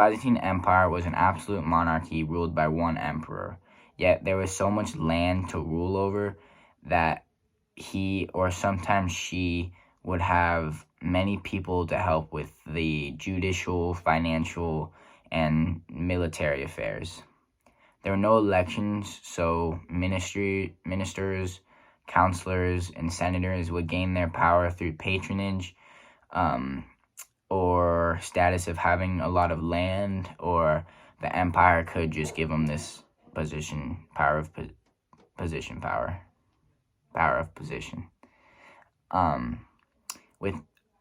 Byzantine Empire was an absolute monarchy ruled by one emperor, yet there was so much land to rule over that he, or sometimes she, would have many people to help with the judicial, financial, and military affairs. There were no elections, so ministers, counselors, and senators would gain their power through patronage, or status of having a lot of land, or the empire could just give them this position, power of position. With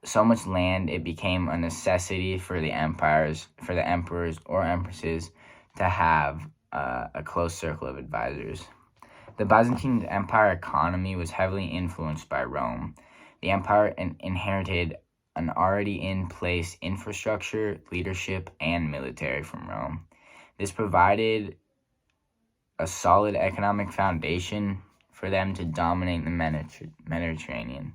so much land, it became a necessity for the emperors or empresses to have a close circle of advisors. The Byzantine Empire economy was heavily influenced by Rome. The empire inherited an already in place infrastructure, leadership, and military from Rome. This provided a solid economic foundation for them to dominate the Mediterranean.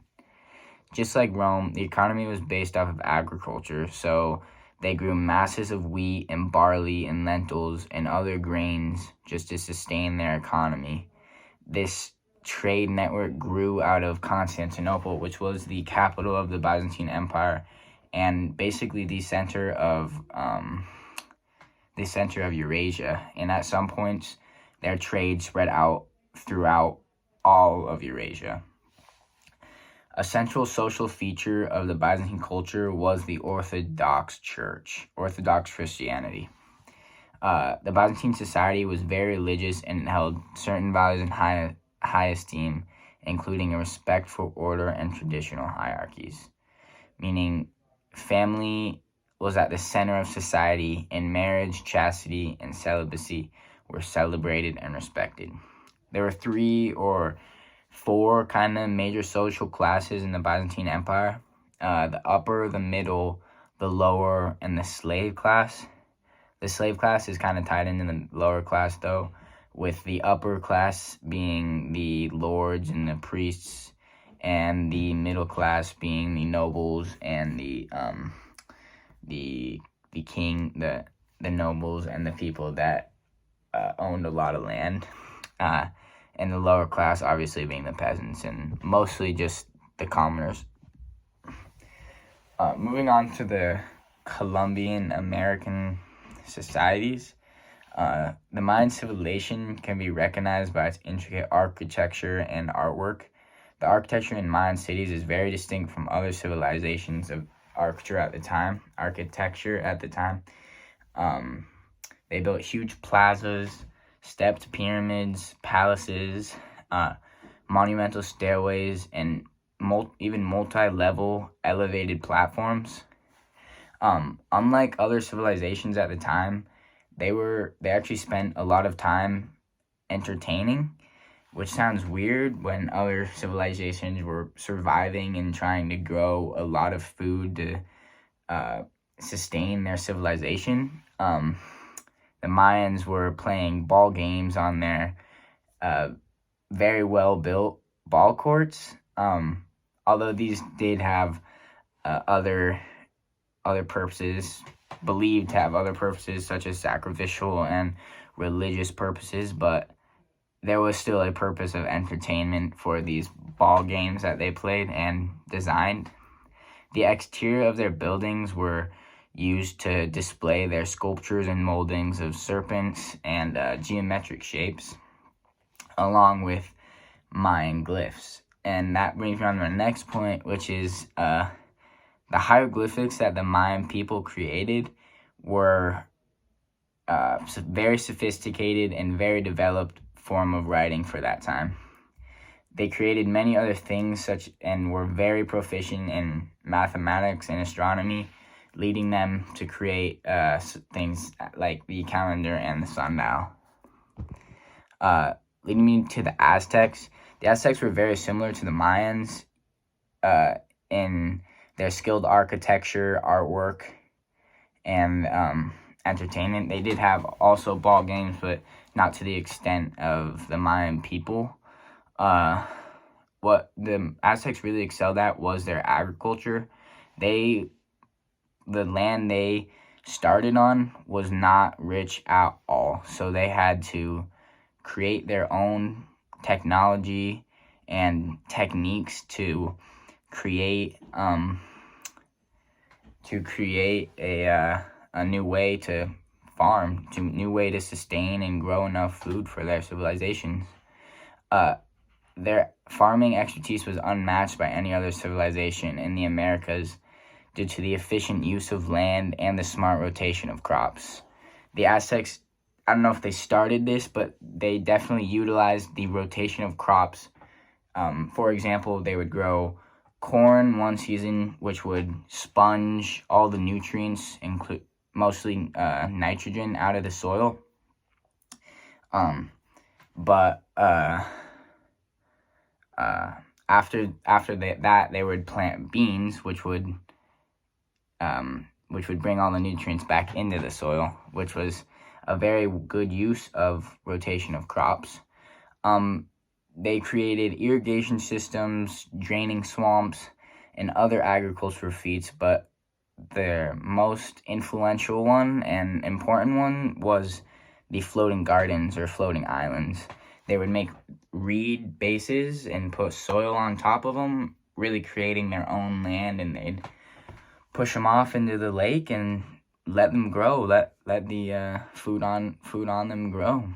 Just like Rome, the economy was based off of agriculture, so they grew masses of wheat and barley and lentils and other grains just to sustain their economy. This trade network grew out of Constantinople, which was the capital of the Byzantine Empire, and basically the center of Eurasia. And at some points, their trade spread out throughout all of Eurasia. A central social feature of the Byzantine culture was the Orthodox Church, Orthodox Christianity. The Byzantine society was very religious and held certain values in high esteem, including a respect for order and traditional hierarchies, meaning family was at the center of society, and marriage, chastity, and celibacy were celebrated and respected. There were 3 or 4 kind of major social classes in the Byzantine Empire: the upper, the middle, the lower, and the slave class. The slave class is kind of tied into the lower class, though, with the upper class being the lords and the priests, and the middle class being the nobles and the king, the nobles, and the people that owned a lot of land. And the lower class obviously being the peasants and mostly just the commoners. Moving on to the Colombian American societies, the Mayan civilization can be recognized by its intricate architecture and artwork. The architecture in Mayan cities is very distinct from other civilizations of architecture at the time. They built huge plazas, stepped pyramids, palaces, monumental stairways, and even multi-level elevated platforms. Unlike other civilizations at the time, they actually spent a lot of time entertaining, which sounds weird when other civilizations were surviving and trying to grow a lot of food to sustain their civilization. The Mayans were playing ball games on their very well-built ball courts, although these did have other purposes, believed to have other purposes such as sacrificial and religious purposes, but there was still a purpose of entertainment for these ball games that they played and designed. The exterior of their buildings were used to display their sculptures and moldings of serpents and geometric shapes, along with Mayan glyphs. And that brings me on to my next point, which is the hieroglyphics that the Mayan people created were very sophisticated and very developed form of writing for that time. They created many other things and were very proficient in mathematics and astronomy, leading them to create things like the calendar and the sundial. Leading me to the Aztecs. The Aztecs were very similar to the Mayans in their skilled architecture, artwork, and entertainment. They did have also ball games, but not to the extent of the Mayan people. What the Aztecs really excelled at was their agriculture. The land they started on was not rich at all. So they had to create their own technology and techniques to create a new way to farm, to new way to sustain and grow enough food for their civilizations. Their farming expertise was unmatched by any other civilization in the Americas due to the efficient use of land and the smart rotation of crops. The Aztecs, I don't know if they started this, but they definitely utilized the rotation of crops. For example, they would grow corn one season, which would sponge all the nutrients, mostly nitrogen, out of the soil. After that, they would plant beans, which would bring all the nutrients back into the soil, which was a very good use of rotation of crops. They created irrigation systems, draining swamps, and other agricultural feats, but their most influential one and important one was the floating gardens or floating islands. They would make reed bases and put soil on top of them, really creating their own land, and they'd push them off into the lake and let them grow, let the food on them grow.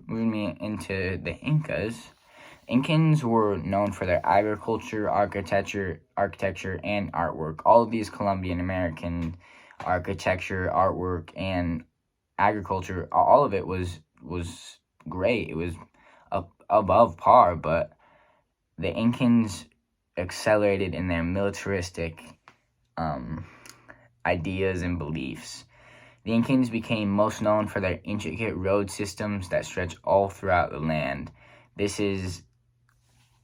Moving me into the Incas. Incans were known for their agriculture, architecture, and artwork. All of these Colombian American architecture, artwork, and agriculture, all of it was great. It was above par, but the Incans accelerated in their militaristic ideas and beliefs. The Incans became most known for their intricate road systems that stretch all throughout the land.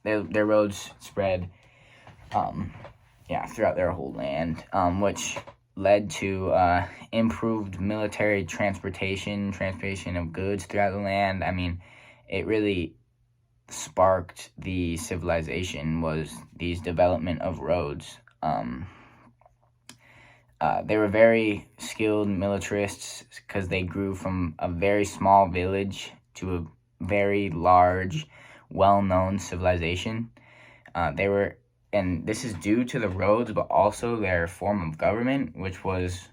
Their roads spread throughout their whole land, which led to improved military transportation of goods throughout the land. I mean, it really sparked the civilization, was these development of roads. They were very skilled militarists because they grew from a very small village to a very large, well-known civilization. And this is due to the roads, but also their form of government, which was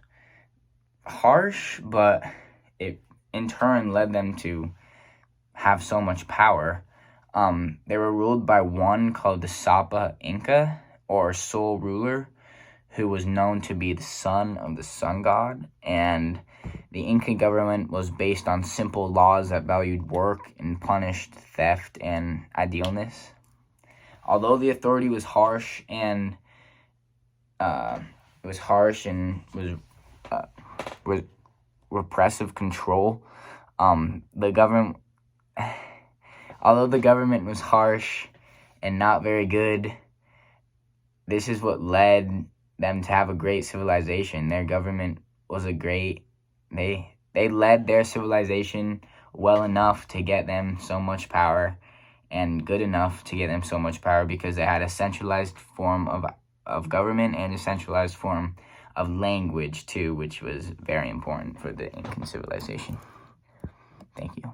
harsh, but it in turn led them to have so much power. They were ruled by one called the Sapa Inca, or sole ruler, who was known to be the son of the sun god, and the Inca government was based on simple laws that valued work and punished theft and idleness. Although the authority was harsh and was repressive control, although the government was harsh and not very good, this is what led them to have a great civilization. Their government was they led their civilization well enough to get them so much power, and good enough to get them so much power because they had a centralized form of government and a centralized form of language too, which was very important for the Incan civilization. Thank you.